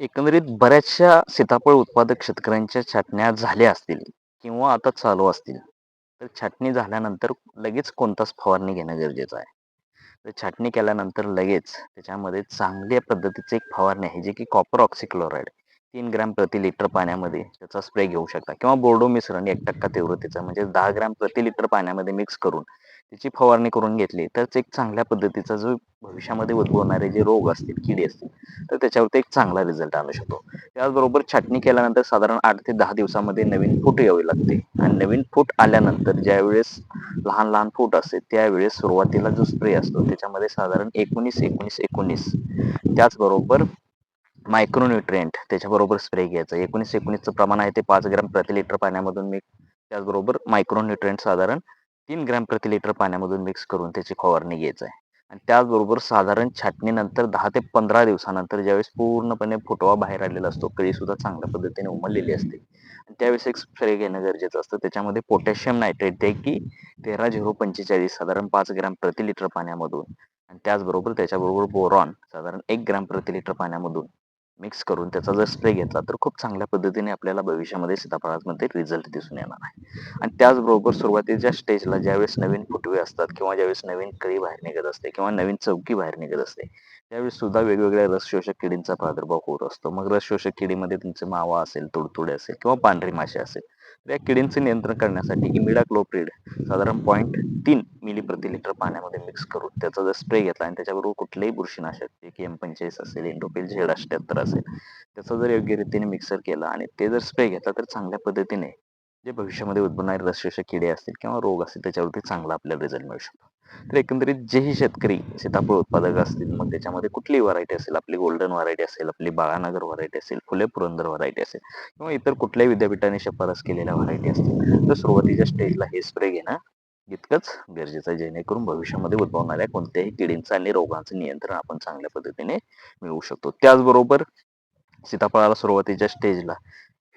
एकंदरीत बऱ्याचशा सीताफळ उत्पादक शेतकऱ्यांच्या छाटण्या झाल्या असतील किंवा आता चालू असतील. तर छाटणी झाल्यानंतर लगेच कोणताच फवारणी घेणं गरजेचं आहे. तर छाटणी केल्यानंतर लगेच त्याच्यामध्ये चांगल्या पद्धतीची एक फवारणी आहे, जी की कॉपर ऑक्सिक्लोराइड 3 ग्रॅम प्रति लिटर पाण्यामध्ये त्याचा स्प्रे घेऊ शकता किंवा बोर्डो मिश्रण 1% तीव्रतेचा म्हणजे 10 ग्रॅम प्रति लिटर पाण्यामध्ये मिक्स करून त्याची फवारणी करून घेतली तर एक चांगल्या पद्धतीचा जो भविष्यामध्ये उद्भवणारे जे रोग असतील, किडे असतील, तर त्याच्यावरती एक चांगला रिझल्ट आणू शकतो. त्याचबरोबर छाटणी केल्यानंतर साधारण 8 ते 10 दिवसामध्ये नवीन फूट यावी लागते आणि नवीन फूट आल्यानंतर ज्यावेळेस लहान लहान फूट असते त्यावेळेस सुरुवातीला जो स्प्रे असतो त्याच्यामध्ये साधारण 19-19-19 त्याचबरोबर मायक्रोन्युट्रिएंट त्याच्याबरोबर स्प्रे घ्यायचं. 19-19चं प्रमाण आहे ते 5 ग्रॅम प्रति लिटर पाण्यामधून मिक्स. त्याचबरोबर मायक्रोन्युट्रिएंट साधारण 3 ग्रॅम प्रति लिटर पाण्यामधून मिक्स करून त्याची फवारणी घ्यायचं आहे. आणि त्याचबरोबर साधारण छाटणीनंतर 10 ते 15 दिवसानंतर ज्यावेळेस पूर्णपणे फुटवा बाहेर आलेला असतो, कळी सुद्धा चांगल्या पद्धतीने उमललेली असते आणि त्यावेळेस एक स्प्रे घेणं गरजेचं असतं. त्याच्यामध्ये पोटॅशियम नायट्रेट ते की 13-0-45 साधारण 5 ग्रॅम प्रति लिटर पाण्यामधून आणि त्याचबरोबर त्याच्याबरोबर बोरॉन साधारण 1 ग्रॅम प्रति लिटर पाण्यामधून मिक्स करून त्याचा जर स्प्रे घेतला तर खूप चांगल्या पद्धतीने आपल्याला भविष्यामध्ये सीताफळामध्ये रिझल्ट दिसून येणार आहे. आणि त्याचबरोबर सुरुवातीच्या स्टेजला ज्यावेळेस नवीन फुटवे असतात किंवा ज्यावेळेस नवीन कळी बाहेर निघत असते किंवा नवीन चौकी बाहेर निघत असते त्यावेळेस सुद्धा वेगवेगळ्या रस शोषक किडींचा प्रादुर्भाव होत असतो. मग रस शोषक किडीमध्ये तुमचे मावा असेल, तुडतुडे असेल किंवा पांढरी माशी असेल, तर या किडींचे नियंत्रण करण्यासाठी इमिडाक्लोप्रिड साधारण 0.3 मिली प्रति लिटर पाण्यामध्ये मिक्स करून त्याचा जर स्प्रे घेतला आणि त्याच्याबरोबर कुठलेही बुरशीनाशक जे की M45 असेल, इंडोफिल Z78 असेल, त्याचा जर योग्य रीतीने मिक्सर केला आणि ते जर स्प्रे घेतला तर चांगल्या पद्धतीने जे भविष्यामध्ये उद्भवणारे रसशोषक किडे असतील किंवा रोग असतील त्याच्यावरती चांगला आपल्याला रिझल्ट मिळू शकतो. तर एकंदरीत जेही शेतकरी सीताफळ उत्पादक असतील, मग त्याच्यामध्ये कुठलीही व्हरायटी असेल, आपली गोल्डन व्हरायटी असेल, आपली बाळानगर व्हरायटी असेल, फुले पुरंदर व्हरायटी असेल किंवा इतर कुठल्याही विद्यापीठाने शिफारस केलेल्या व्हरायटी असतील, तर सुरुवातीच्या स्टेजला हे स्प्रे घेणं इतकंच गरजेचं आहे, जेणेकरून भविष्यामध्ये उद्भवणाऱ्या कोणत्याही किडींचं आणि रोगांचं नियंत्रण आपण चांगल्या पद्धतीने मिळवू शकतो. त्याचबरोबर सीताफळाला सुरुवातीच्या स्टेजला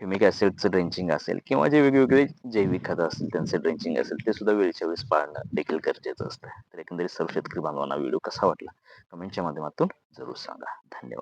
ह्युमिक ॲसिडचं ड्रेंचिंग असेल किंवा जे वेगवेगळे जैविक खतं असतील त्यांचे ड्रेंचिंग असेल ते सुद्धा वेळच्या वेळेस पाळणं देखील गरजेचं असतं. तर एकंदरीत सर्व शेतकरी बांधवांना व्हिडिओ कसा वाटला कमेंटच्या माध्यमातून जरूर सांगा. धन्यवाद.